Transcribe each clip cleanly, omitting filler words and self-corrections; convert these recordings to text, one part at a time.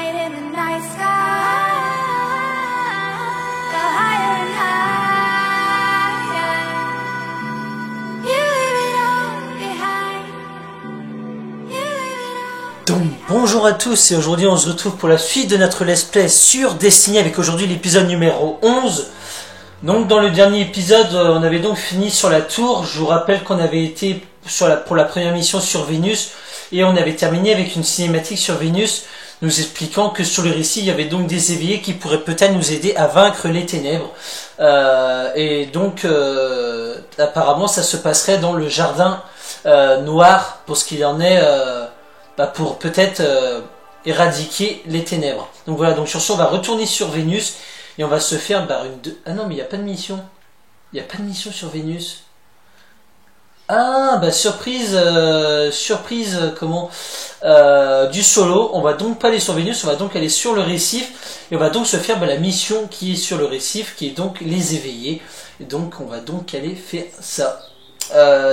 it in the night sky. Go higher and higher. You leave it all behind. You leave it all. Donc bonjour à tous et aujourd'hui on se retrouve pour la suite de notre let's play sur Destiny avec aujourd'hui l'épisode numéro 11. Donc dans le dernier épisode on avait donc fini sur la tour. Je vous rappelle qu'on avait été pour la première mission sur Vénus et on avait terminé avec une cinématique sur Vénus nous expliquant que sur le récit il y avait donc des éveillés qui pourraient peut-être nous aider à vaincre les ténèbres. Et donc apparemment ça se passerait dans le jardin noir pour ce qu'il en est pour peut-être éradiquer les ténèbres. Donc voilà, donc sur ce on va retourner sur Vénus et on va se faire Ah non mais il n'y a pas de mission. Il n'y a pas de mission sur Vénus. Ah bah surprise du solo. On va donc pas aller sur Vénus, on va donc aller sur le récif et on va donc se faire la mission qui est sur le récif, qui est donc les éveillés. Et donc on va donc aller faire ça.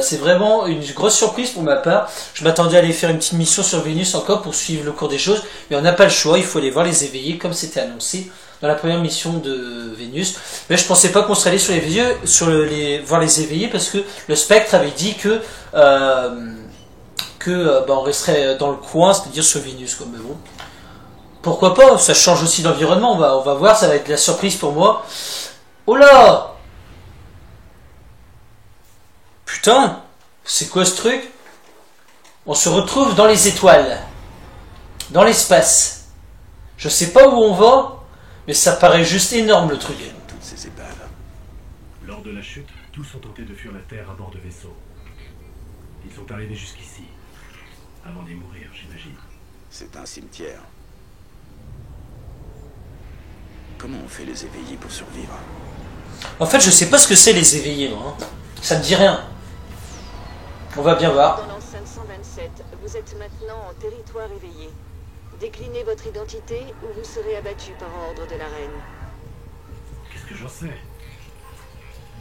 C'est vraiment une grosse surprise pour ma part. Je m'attendais à aller faire une petite mission sur Vénus encore pour suivre le cours des choses, mais on n'a pas le choix, il faut aller voir les éveillés comme c'était annoncé dans la première mission de Vénus. Mais je pensais pas qu'on serait allé voir les éveillés parce que le spectre avait dit que on resterait dans le coin, c'est-à-dire sur Vénus quoi. Mais bon, pourquoi pas, ça change aussi d'environnement, on va voir, ça va être la surprise pour moi. Oh là! Putain, c'est quoi ce truc? On se retrouve dans les étoiles, dans l'espace. Je sais pas où on va, mais ça paraît juste énorme le truc. Toutes ces épaves. Lors de la chute, tous ont tenté de fuir la Terre à bord de vaisseaux. Ils sont arrivés jusqu'ici, avant d'y mourir, j'imagine. C'est un cimetière. Comment on fait les éveillés pour survivre? En fait, je sais pas ce que c'est les éveillés, moi. Ça me dit rien. On va bien voir. Dans l'enceinte 127, vous êtes maintenant en territoire éveillé. Déclinez votre identité ou vous serez abattu par ordre de la reine. Qu'est-ce que j'en sais?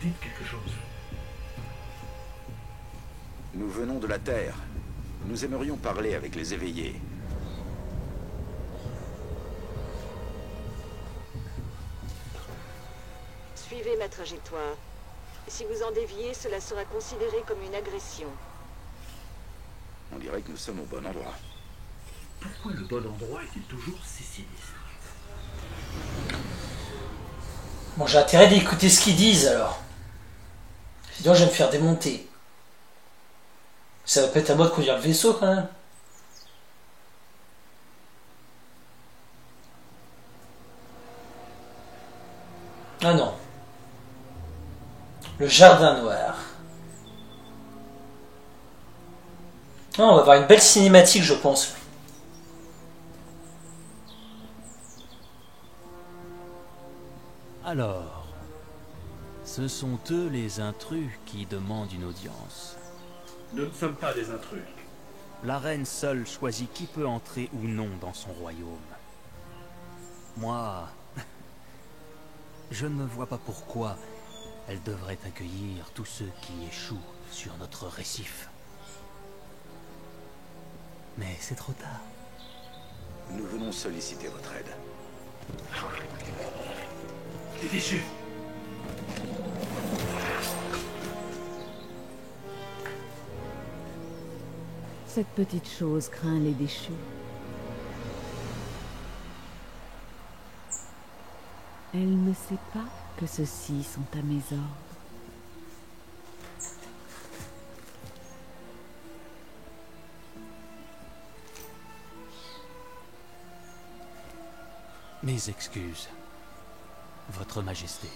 Dites quelque chose. Nous venons de la Terre. Nous aimerions parler avec les éveillés. Suivez ma trajectoire. Si vous en déviez, cela sera considéré comme une agression. On dirait que nous sommes au bon endroit. Pourquoi le bon endroit est-il toujours si sinistre? Bon, j'ai intérêt d'écouter ce qu'ils disent alors. Sinon, je vais me faire démonter. Ça va pas être à moi de conduire le vaisseau quand même. Ah non. Le jardin noir. Ah, on va avoir une belle cinématique, je pense. Alors, ce sont eux les intrus qui demandent une audience. Nous ne sommes pas des intrus. La reine seule choisit qui peut entrer ou non dans son royaume. Moi, je ne me vois pas pourquoi elle devrait accueillir tous ceux qui échouent sur notre récif. Mais c'est trop tard. Nous venons solliciter votre aide. Les déchus. Cette petite chose craint les déchus. Elle ne sait pas que ceux-ci sont à mes ordres. Mes excuses, Votre Majesté.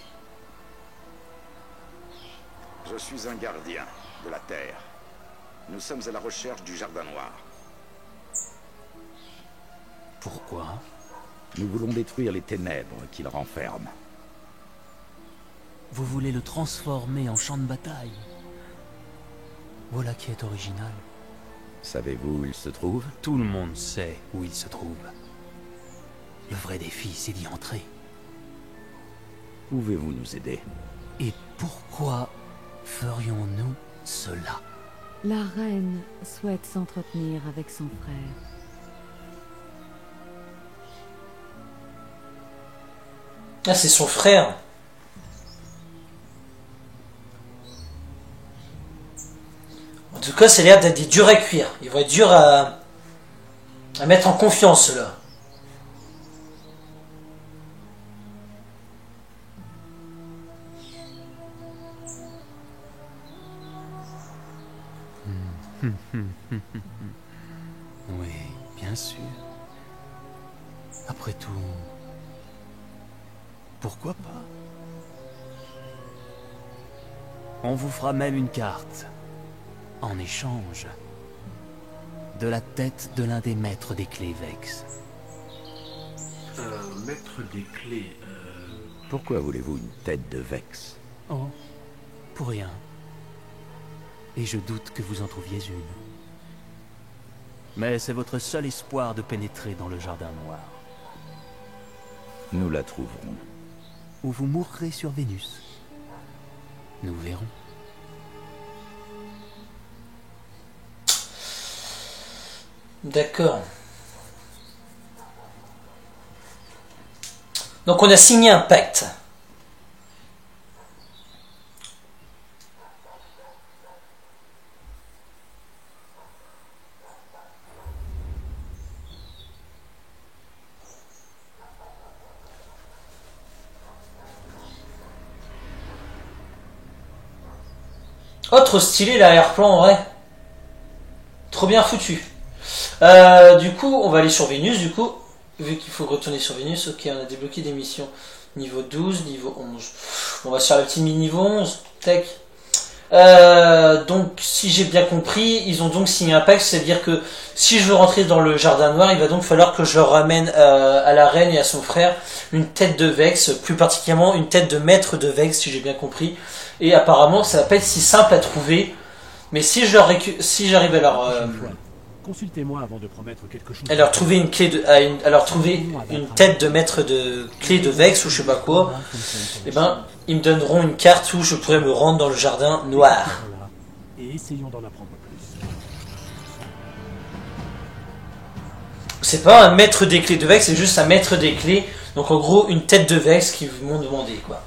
Je suis un gardien de la Terre. Nous sommes à la recherche du Jardin Noir. Pourquoi? Nous voulons détruire les ténèbres qu'il renferme. Vous voulez le transformer en champ de bataille? Voilà qui est original. Savez-vous où il se trouve? Tout le monde sait où il se trouve. Le vrai défi, c'est d'y entrer. Pouvez-vous nous aider? Et pourquoi ferions-nous cela? La reine souhaite s'entretenir avec son frère. Ah, c'est son frère. En tout cas, ça a l'air d'être des durs à cuire. Ils vont être durs à mettre en confiance, ceux-là. Oui, bien sûr. Après tout, pourquoi pas? On vous fera même une carte, en échange de la tête de l'un des maîtres des clés Vex. Maître des clés, Pourquoi voulez-vous une tête de Vex? Oh, pour rien. Et je doute que vous en trouviez une. Mais c'est votre seul espoir de pénétrer dans le Jardin Noir. Nous la trouverons. Ou vous mourrez sur Vénus. Nous verrons. D'accord. Donc on a signé un pacte. Oh, trop stylé l'arrière-plan en vrai. Trop bien foutu. Du coup, on va aller sur Vénus, du coup. Vu qu'il faut retourner sur Vénus, ok, on a débloqué des missions. Niveau 12, niveau 11. On va se faire le petit niveau 11. Tac. Donc, si j'ai bien compris, ils ont donc signé un pacte, c'est-à-dire que si je veux rentrer dans le Jardin Noir, il va donc falloir que je leur ramène à la reine et à son frère une tête de Vex, plus particulièrement une tête de maître de Vex, si j'ai bien compris. Et apparemment, ça va pas être si simple à trouver, mais si je leur si j'arrive à leur consultez-moi avant de promettre quelque chose. à leur trouver une clé de, à leur trouver une tête de maître de clé de Vex ou je sais pas quoi, et ben ils me donneront une carte où je pourrais me rendre dans le Jardin Noir. Et essayons d'en apprendre plus. C'est pas un maître des clés de Vex, c'est juste un maître des clés. Donc en gros une tête de Vex qu'ils m'ont demandé quoi.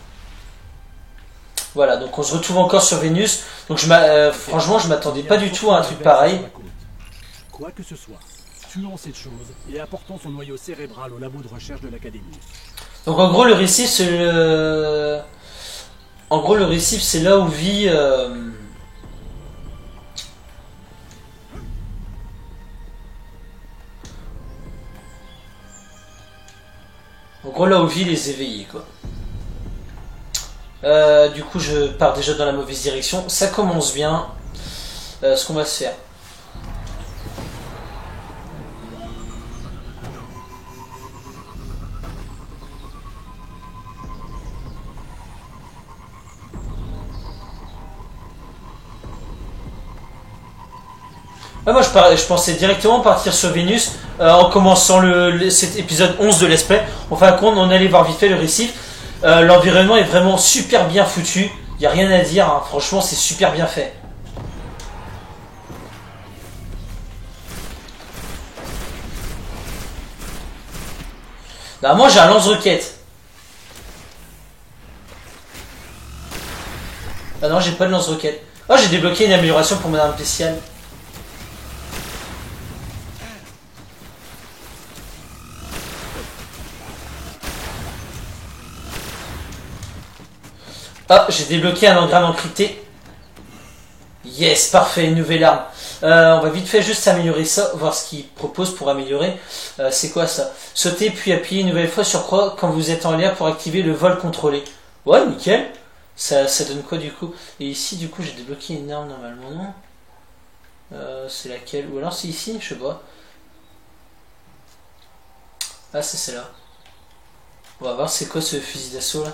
Voilà, donc on se retrouve encore sur Vénus. Donc franchement je m'attendais pas du tout à un truc pareil. Quoi que ce soit, tuons cette chose et apportons son noyau cérébral au labo de recherche de l'Académie. Donc en gros le récif c'est le... En gros le récif c'est là où vit... En gros là où vit les éveillés quoi. Du coup je pars déjà dans la mauvaise direction. Ça commence bien. Ce qu'on va se faire. Ouais, moi je pensais directement partir sur Vénus en commençant cet épisode 11 de Let's Play. En fin de compte, on allait voir vite fait le récif. L'environnement est vraiment super bien foutu. Il n'y a rien à dire, hein. Franchement c'est super bien fait. Là, moi j'ai un lance-roquette. Ah non, j'ai pas de lance-roquette. Oh, j'ai débloqué une amélioration pour mon arme spéciale. Ah, j'ai débloqué un engramme encrypté. Yes, parfait, une nouvelle arme. On va vite fait juste améliorer ça, voir ce qu'il propose pour améliorer. C'est quoi ça? Sauter puis appuyer une nouvelle fois sur croix quand vous êtes en l'air pour activer le vol contrôlé. Ouais, nickel. Ça donne quoi du coup? Et ici du coup j'ai débloqué une arme normalement, non? C'est laquelle? Ou alors c'est ici? Je sais pas. Ah, c'est celle-là. On va voir c'est quoi ce fusil d'assaut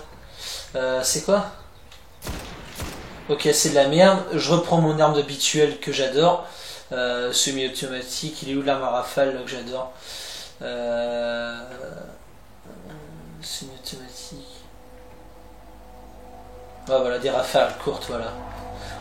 là. C'est quoi? Ok, c'est de la merde. Je reprends mon arme habituelle que j'adore. Semi-automatique. Il est où l'arme à rafale là, que j'adore? Semi-automatique. Ah, voilà, des rafales courtes, voilà.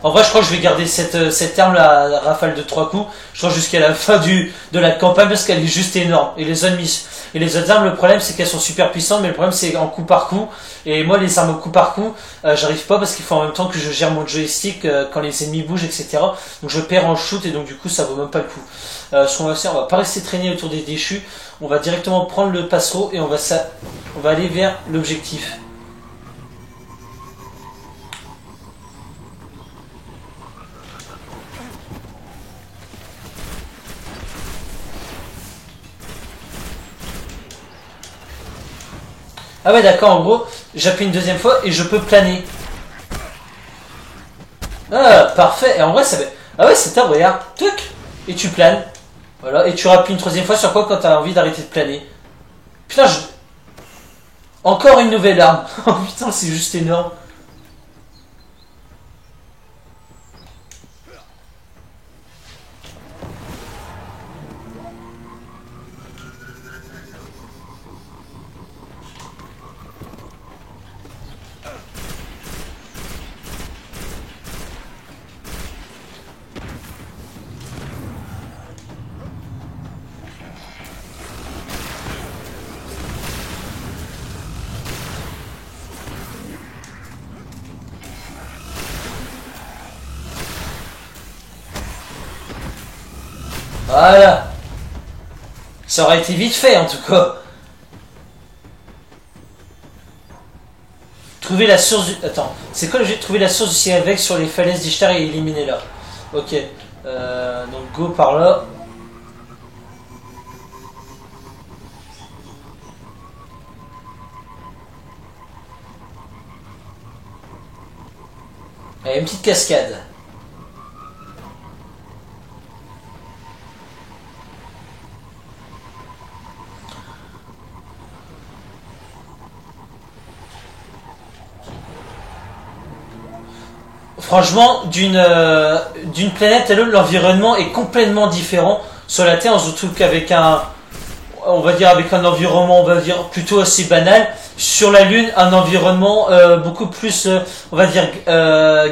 En vrai, je crois que je vais garder cette arme, la rafale de 3 coups, je crois jusqu'à la fin de la campagne, parce qu'elle est juste énorme. Et les ennemis, et les autres armes, le problème c'est qu'elles sont super puissantes, mais le problème c'est en coup par coup. Et moi, les armes au coup par coup, j'arrive pas parce qu'il faut en même temps que je gère mon joystick quand les ennemis bougent, etc. Donc je perds en shoot et donc du coup ça vaut même pas le coup. Ce qu'on va faire, on va pas rester traîner autour des déchus, on va directement prendre le passereau et on va aller vers l'objectif. Ah ouais d'accord, en gros, j'appuie une deuxième fois et je peux planer. Ah, parfait. Et en vrai, ça fait... Ah ouais, c'est top, regarde. Tuc. Et tu planes. Voilà, et tu rappuies une troisième fois sur quoi quand t'as envie d'arrêter de planer. Putain, encore une nouvelle arme. Oh putain, c'est juste énorme. Voilà. Ça aurait été vite fait en tout cas. Trouver la source du... Attends, c'est quoi le jeu de trouver la source du ciel avec sur les falaises d'Ishtar et éliminer là. Ok. Donc go par là. Allez, une petite cascade. Franchement, d'une planète à l'autre, l'environnement est complètement différent. Sur la Terre, on se retrouve qu'avec on va dire avec un environnement, on va dire plutôt assez banal. Sur la Lune, un environnement beaucoup plus, on va dire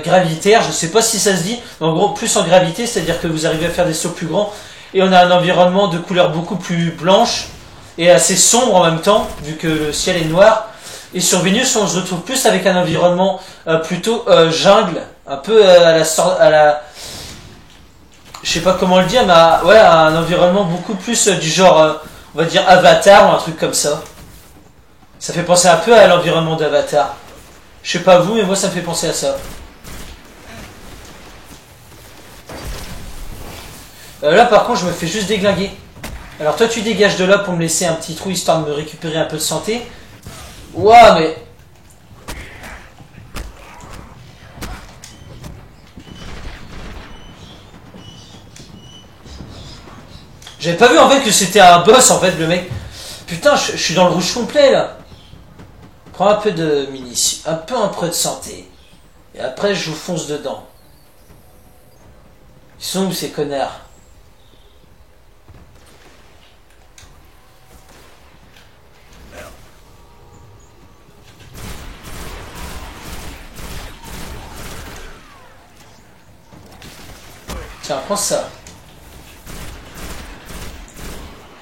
gravitaire. Je sais pas si ça se dit, mais en gros plus en gravité, c'est-à-dire que vous arrivez à faire des sauts plus grands. Et on a un environnement de couleur beaucoup plus blanche et assez sombre en même temps, vu que le ciel est noir. Et sur Vénus, on se retrouve plus avec un environnement plutôt jungle, un peu à la, je sais pas comment le dire, mais ouais, un environnement beaucoup plus du genre, on va dire Avatar ou un truc comme ça. Ça fait penser un peu à l'environnement d'Avatar. Je sais pas vous, mais moi ça me fait penser à ça. Là par contre, je me fais juste déglinguer. Alors toi, tu dégages de là pour me laisser un petit trou histoire de me récupérer un peu de santé. Ouah, mais... J'avais pas vu en fait que c'était un boss en fait le mec. Putain, je suis dans le rouge complet là. Prends un peu de munitions, un peu de santé. Et après je vous fonce dedans. Ils sont où ces connards? Tiens, prends ça.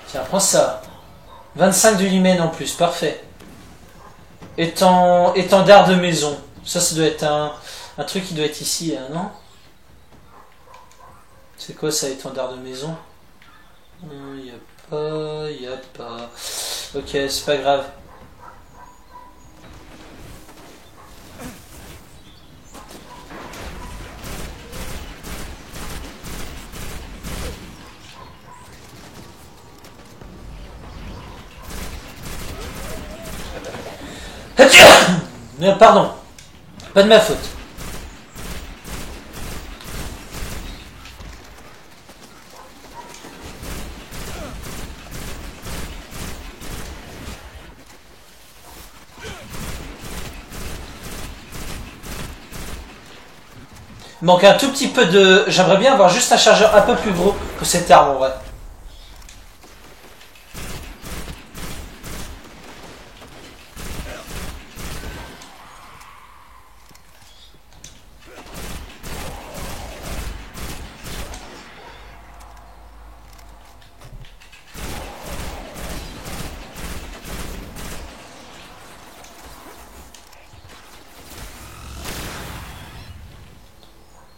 Tiens, prends ça. 25 de l'hymen en plus, parfait. Étendard de maison. Ça doit être un truc qui doit être ici, hein, non? C'est quoi ça, étendard de maison? Y a pas. Ok, c'est pas grave. Pardon, pas de ma faute. Il manque un tout petit peu de... J'aimerais bien avoir juste un chargeur un peu plus gros que cette arme en vrai.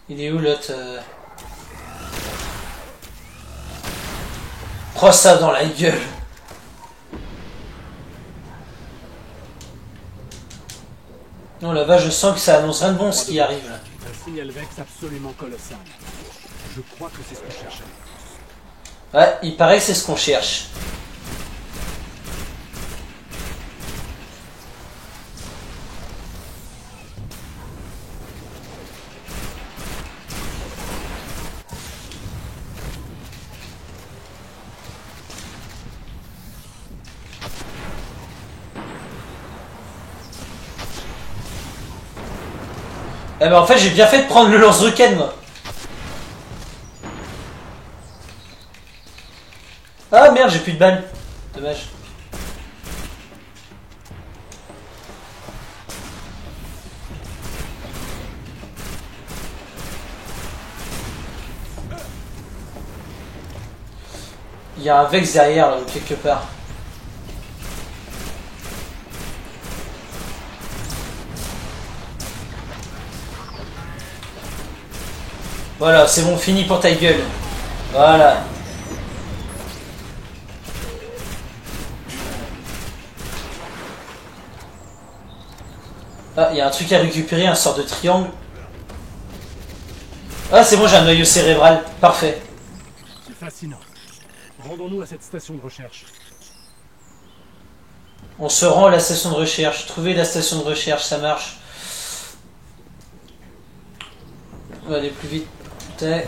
Il est où l'autre Prends ça dans la gueule. Non, là-bas, je sens que ça annonce rien de bon ce qui arrive là. Un signal Vex absolument colossal. Je crois que c'est ce qu'on cherchait. Ouais, il paraît que c'est ce qu'on cherche. Eh ben en fait j'ai bien fait de prendre le lance-roquette moi. Ah merde j'ai plus de balles. Dommage. Il y a un Vex derrière là quelque part. Voilà, c'est bon, fini pour ta gueule. Voilà. Ah, il y a un truc à récupérer, un sort de triangle. Ah, c'est bon, j'ai un noyau cérébral. Parfait. C'est fascinant. Rendons-nous à cette station de recherche. On se rend à la station de recherche. Trouver la station de recherche, ça marche. On va aller plus vite. Leurs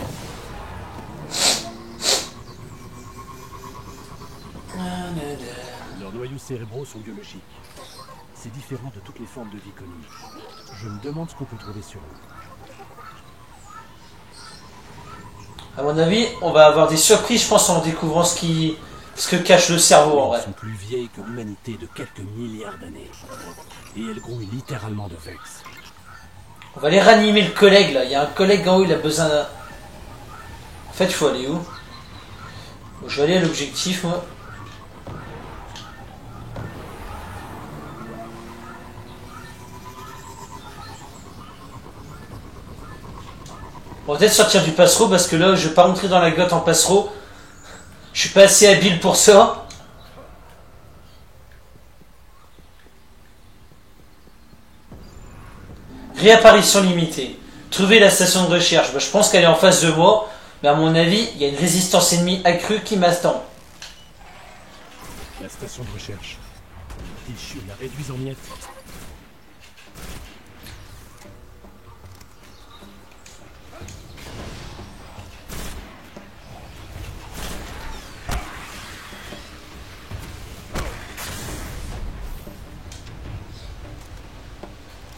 noyaux cérébraux sont biologiques. C'est différent de toutes les formes de vie connues. Je me demande ce qu'on peut trouver sur eux. À mon avis, on va avoir des surprises, je pense, en découvrant ce que cache le cerveau en vrai. Elles sont plus vieilles que l'humanité de quelques milliards d'années. Et elles grouillent littéralement de Vex. On va aller ranimer le collègue là. Il y a un collègue en haut, il a besoin d'un. En fait, il faut aller où? Bon, je vais aller à l'objectif, moi. On va peut-être sortir du passereau parce que là, je vais pas rentrer dans la grotte en passereau. Je suis pas assez habile pour ça. Réapparition limitée. Trouver la station de recherche. Bah, je pense qu'elle est en face de moi. Mais à mon avis, il y a une résistance ennemie accrue qui m'attend. La station de recherche. Fichu, la réduise en miettes.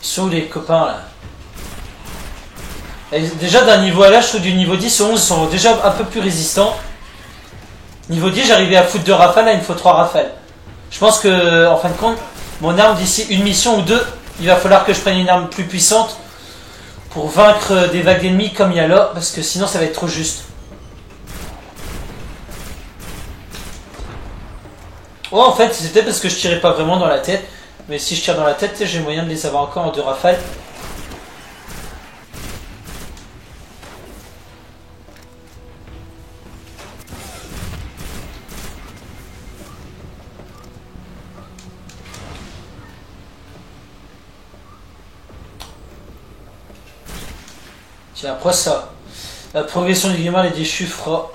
Ils sont où les copains là? Et déjà d'un niveau à là, je trouve du niveau 10 au 11 ils sont déjà un peu plus résistants. Niveau 10 j'arrivais à foutre 2 rafales, là il me faut 3 rafales. Je pense que en fin de compte, mon arme d'ici une mission ou deux, il va falloir que je prenne une arme plus puissante pour vaincre des vagues d'ennemis comme il y a là, parce que sinon ça va être trop juste. Oh en fait c'était parce que je tirais pas vraiment dans la tête. Mais si je tire dans la tête, j'ai moyen de les avoir encore en 2 rafales. Tiens, après ça. La progression du gamin, les déchus fera...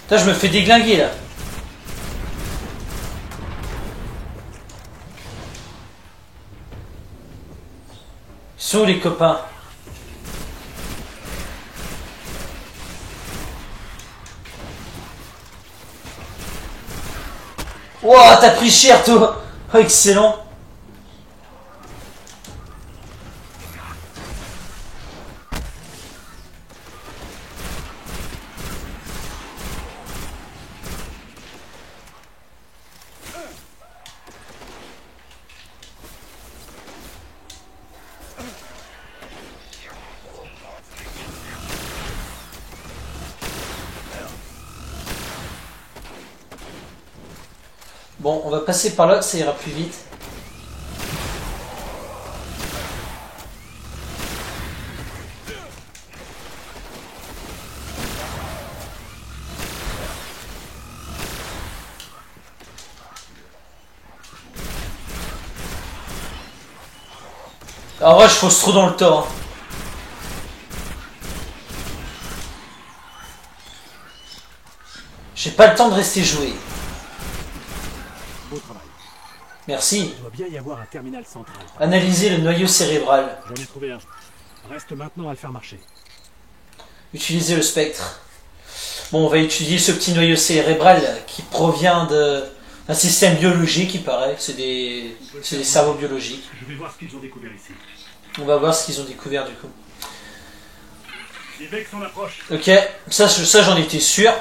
Putain, je me fais déglinguer là. Ils sont où les copains? Wouah, t'as pris cher toi. Oh, excellent. Bon, on va passer par là, ça ira plus vite. En vrai, je fonce trop dans le temps. Hein. J'ai pas le temps de rester joué. Beau travail. Merci. Il doit bien y avoir un terminal central. Analyser le noyau cérébral. J'en ai trouvé un. Reste maintenant à le faire marcher. Utiliser le spectre. Bon, on va étudier ce petit noyau cérébral qui provient d'un système biologique, il paraît. C'est des cerveaux biologiques. Je vais voir ce qu'ils ont découvert ici. On va voir ce qu'ils ont découvert du coup. Les Vex en approche. Ok, ça j'en étais sûr.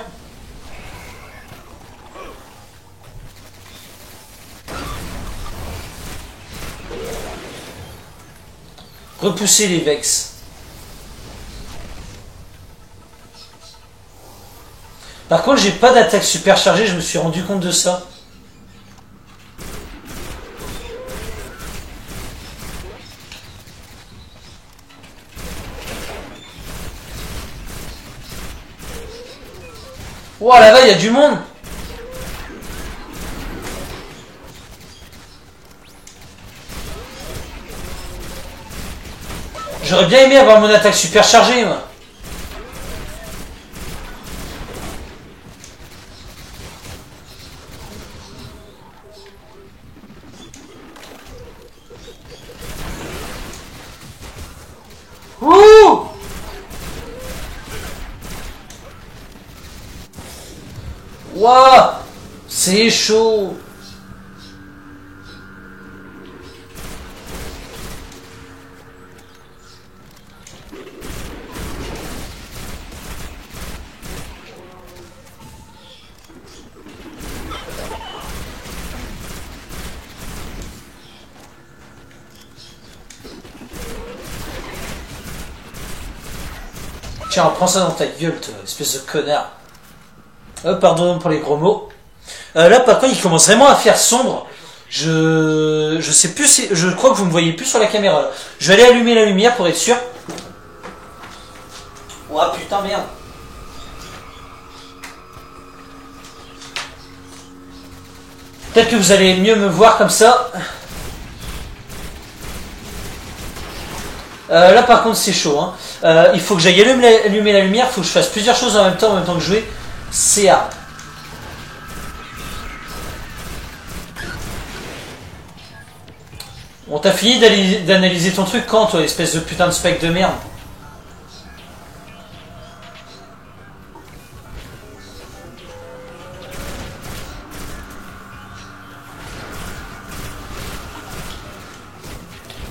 Repousser les Vex. Par contre, j'ai pas d'attaque superchargée, je me suis rendu compte de ça. Ouah, là-bas, il y a du monde. J'aurais bien aimé avoir mon attaque superchargée, moi. Ouh! Ouah! C'est chaud! Tiens, prends ça dans ta gueule, toi, espèce de connard. Oh, pardon pour les gros mots. Là, par contre, il commence vraiment à faire sombre. Je sais plus si... Je crois que vous me voyez plus sur la caméra. Là. Je vais aller allumer la lumière pour être sûr. Ouah, putain, merde. Peut-être que vous allez mieux me voir comme ça. Là, par contre, c'est chaud. Hein. Il faut que j'aille allumer la lumière. Il faut que je fasse plusieurs choses en même temps que jouer. C'est hard. On t'a fini d'analyser ton truc quand, toi, espèce de putain de spec de merde?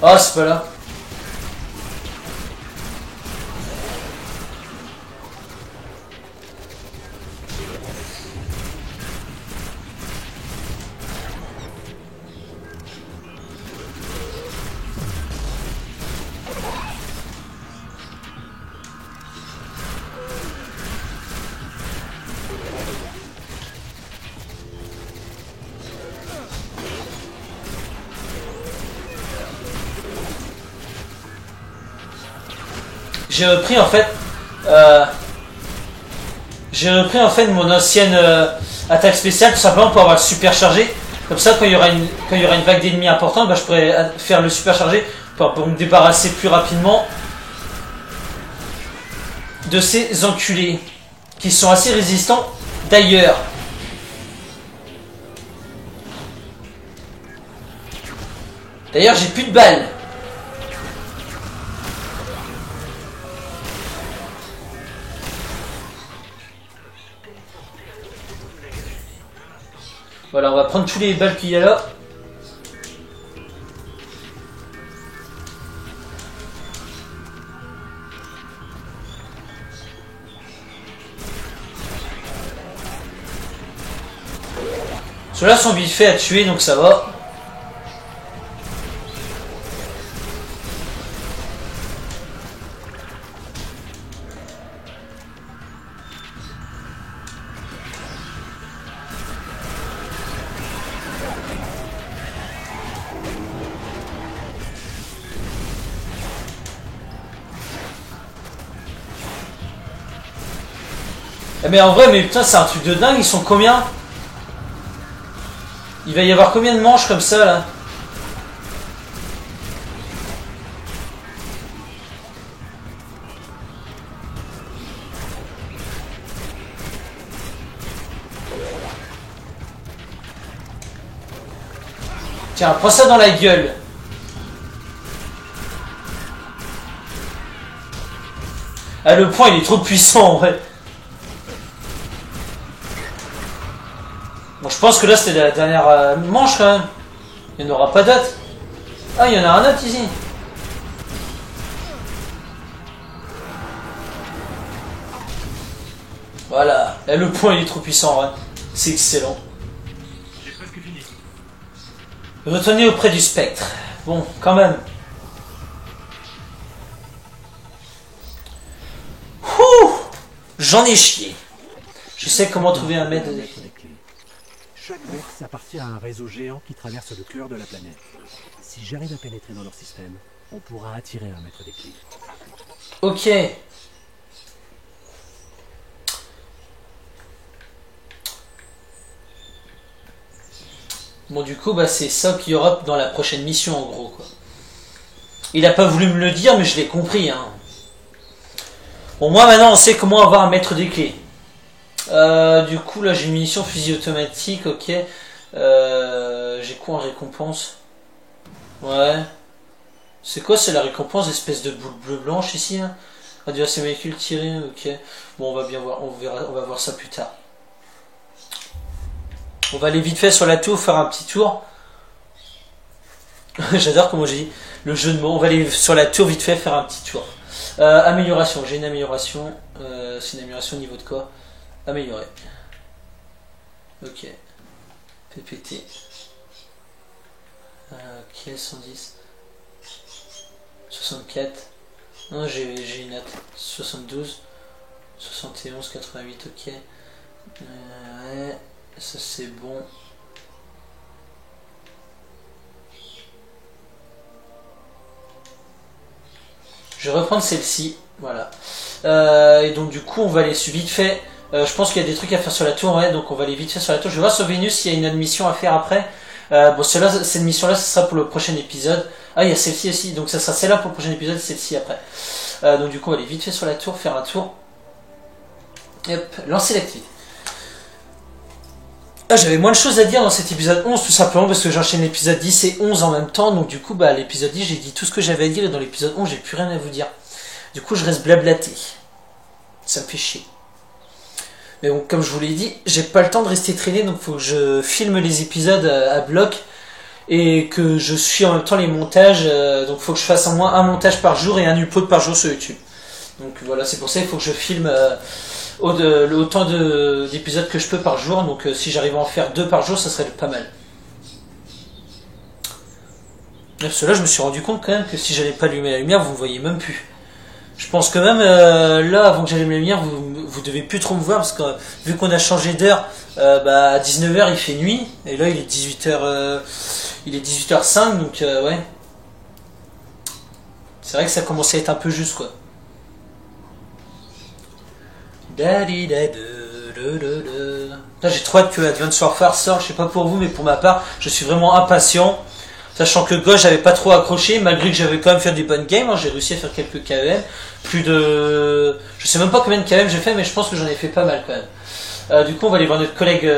Ah, c'est pas là. J'ai repris en fait mon ancienne attaque spéciale tout simplement pour avoir le superchargé. Comme ça, quand il y aura une vague d'ennemis importante, bah, je pourrais faire le superchargé pour me débarrasser plus rapidement de ces enculés qui sont assez résistants d'ailleurs. D'ailleurs, j'ai plus de balles. Voilà, on va prendre tous les balles qu'il y a là. Ceux-là sont vite faits à tuer, donc ça va. Mais en vrai, mais putain, c'est un truc de dingue. Ils sont combien? Il va y avoir combien de manches comme ça là? Tiens, prends ça dans la gueule. Ah, le point il est trop puissant en vrai. Bon, je pense que là c'était la dernière manche quand même. Il n'y en aura pas d'autre. Ah, il y en a un autre ici. Voilà. Là, le point il est trop puissant en vrai. C'est excellent. J'ai presque fini. Retournez auprès du spectre. Bon, quand même. Ouh, j'en ai chié. Je sais comment trouver un maître de défi. Chaque Vex appartient à un réseau géant qui traverse le cœur de la planète. Si j'arrive à pénétrer dans leur système, on pourra attirer un maître des clés. Ok. Bon, du coup, bah, c'est ça qu'il y aura dans la prochaine mission, en gros, quoi. Il a pas voulu me le dire, mais je l'ai compris, hein. Bon, moi, maintenant, on sait comment avoir un maître des clés. Du coup, là, j'ai une munition fusil automatique, ok. J'ai quoi en récompense? Ouais. C'est quoi, c'est la récompense, espèce de boule bleu-blanche, ici, là? Réduire ses véhicules tirés, ok. Bon, on va bien voir, on va voir ça plus tard. On va aller vite fait sur la tour, faire un petit tour. J'adore comment j'ai dit le jeu de mots. On va aller sur la tour vite fait, faire un petit tour. Amélioration, j'ai une amélioration. C'est une amélioration au niveau de quoi? Améliorer. Ok. PPT. Ok, 110. 64. Non, j'ai une note. 72. 71, 88, ok. Ouais. Ça c'est bon. Je vais reprendre celle-ci. Voilà. Et donc du coup on va aller vite fait. Je pense qu'il y a des trucs à faire sur la tour, ouais, donc on va aller vite fait sur la tour. Je vais voir sur Vénus s'il y a une autre mission à faire après. Bon, cette mission-là, ce sera pour le prochain épisode. Ah, il y a celle-ci aussi, donc ça sera celle-là pour le prochain épisode, celle-ci après. Donc du coup on va aller vite fait sur la tour, faire un tour. Et hop, lancer l'activité. Ah, j'avais moins de choses à dire dans cet épisode 11 tout simplement parce que j'enchaîne l'épisode 10 et 11 en même temps, donc du coup bah l'épisode 10 j'ai dit tout ce que j'avais à dire et dans l'épisode 11 j'ai plus rien à vous dire. Du coup je reste blablaté. Ça me fait chier. Mais bon, comme je vous l'ai dit, j'ai pas le temps de rester traîné, donc faut que je filme les épisodes à bloc et que je suis en même temps les montages, donc faut que je fasse au moins un montage par jour et un upload par jour sur YouTube. Donc voilà, c'est pour ça qu'il faut que je filme autant d'épisodes que je peux par jour, donc si j'arrive à en faire 2 par jour, ça serait pas mal. Parce que là, je me suis rendu compte quand même que si j'allais pas allumer la lumière, vous me voyez même plus. Je pense que même là, avant que j'allume la lumière, vous devez plus trop me voir, parce que vu qu'on a changé d'heure, à 19h il fait nuit, et là il est 18h, il est 18h05, donc ouais. C'est vrai que ça commence à être un peu juste, quoi. Putain, j'ai trop hâte que Advance Warfare sorte, je sais pas pour vous, mais pour ma part, je suis vraiment impatient. Sachant que Gauche j'avais pas trop accroché, malgré que j'avais quand même fait des bonnes games, hein, j'ai réussi à faire quelques KEM. Plus de... Je sais même pas combien de KEM j'ai fait, mais je pense que j'en ai fait pas mal quand même. Du coup on va aller voir notre collègue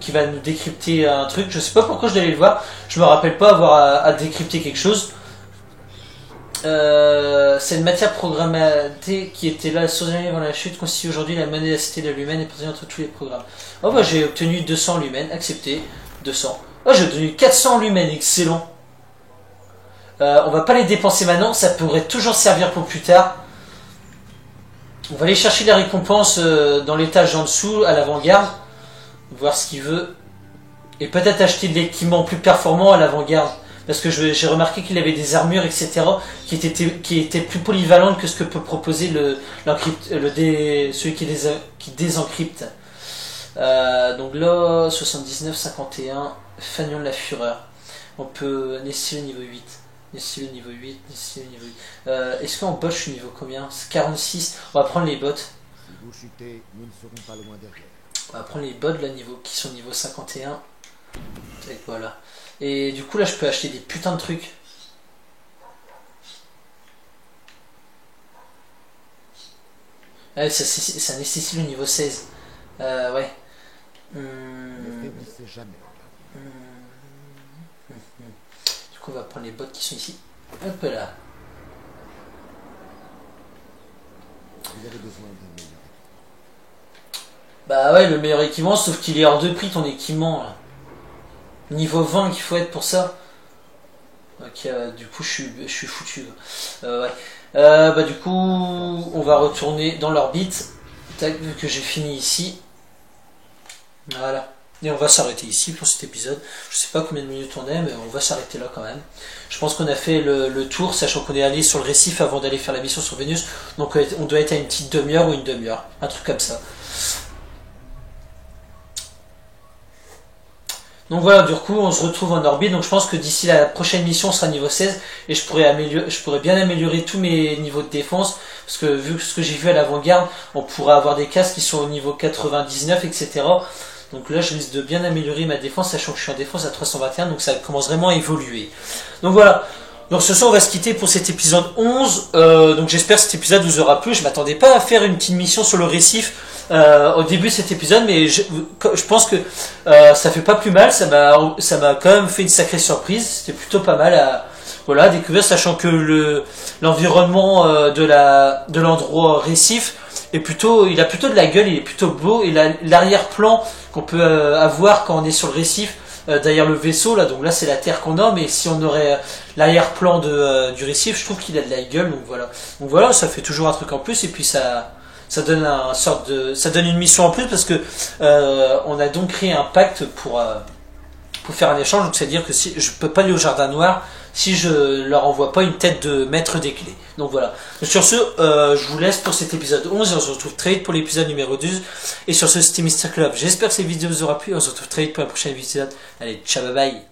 qui va nous décrypter un truc. Je sais pas pourquoi je dois aller le voir, je me rappelle pas avoir à décrypter quelque chose. C'est une matière programmatée qui était là sur avant la chute, constitue aujourd'hui la monadicité de la lumène et partagée entre tous les programmes. Oh bah j'ai obtenu 200 lumens, accepté, 200. Oh, j'ai obtenu 400 lumens, excellent. On va pas les dépenser maintenant, ça pourrait toujours servir pour plus tard. On va aller chercher les récompenses dans l'étage en dessous, à l'avant-garde. Voir ce qu'il veut. Et peut-être acheter de l'équipement plus performant à l'avant-garde. Parce que j'ai remarqué qu'il avait des armures, etc. qui étaient plus polyvalentes que ce que peut proposer celui qui désencrypte. Donc là, 79, 51, Fanion de la Fureur. On peut Nessie le niveau 8. Nessie le niveau 8, Nessie le niveau 8. Est-ce qu'en bot je suis niveau combien? 46. On va prendre les bots. Si vous chutez, nous ne serons pas loin derrière. On va prendre les bots là, qui sont niveau 51. Et voilà. Et du coup là je peux acheter des putains de trucs. Ah, ça nécessite le niveau 16. Ouais. Ne faiblissez jamais. Du coup on va prendre les bots qui sont ici. Hop là. Vous avez besoin d'un meilleur. Bah ouais, le meilleur équipement, sauf qu'il est hors de prix ton équipement là. Niveau 20 qu'il faut être pour ça. Ok, du coup je suis foutu. Ouais. Bah du coup on va retourner dans l'orbite. Tac, vu que j'ai fini ici. Voilà. Et on va s'arrêter ici pour cet épisode. Je sais pas combien de minutes on est, mais on va s'arrêter là quand même. Je pense qu'on a fait le tour, sachant qu'on est allé sur le récif avant d'aller faire la mission sur Vénus. Donc on doit être à une petite demi-heure ou une demi-heure. Un truc comme ça. Donc voilà, du coup on se retrouve en orbite. Donc je pense que d'ici la prochaine mission on sera niveau 16. Et je pourrais bien améliorer tous mes niveaux de défense. Parce que vu ce que j'ai vu à l'avant-garde, on pourra avoir des casques qui sont au niveau 99, etc. Donc là je risque de bien améliorer ma défense, sachant que je suis en défense à 321, donc ça commence vraiment à évoluer. Donc voilà, donc ce soir on va se quitter pour cet épisode 11, donc j'espère que cet épisode vous aura plu. Je m'attendais pas à faire une petite mission sur le récif au début de cet épisode, mais je pense que ça fait pas plus mal, ça m'a quand même fait une sacrée surprise, c'était plutôt pas mal à découvrir, sachant que l'environnement de l'endroit récif il a plutôt de la gueule, il est plutôt beau, et l'arrière-plan qu'on peut avoir quand on est sur le récif, derrière le vaisseau, là, donc là c'est la terre qu'on a, mais si on aurait l'arrière-plan du récif, je trouve qu'il a de la gueule, donc voilà, ça fait toujours un truc en plus, et puis ça donne ça donne une mission en plus, parce que on a donc créé un pacte pour faire un échange, donc c'est à dire que si je peux pas aller au Jardin Noir si je leur envoie pas une tête de maître des clés. Donc voilà. Sur ce, je vous laisse pour cet épisode 11 et on se retrouve très vite pour l'épisode numéro 12. Et sur ce, c'était Mr. Club. J'espère que cette vidéo vous aura plu. On se retrouve très vite pour la prochaine vidéo. Allez, ciao, bye bye.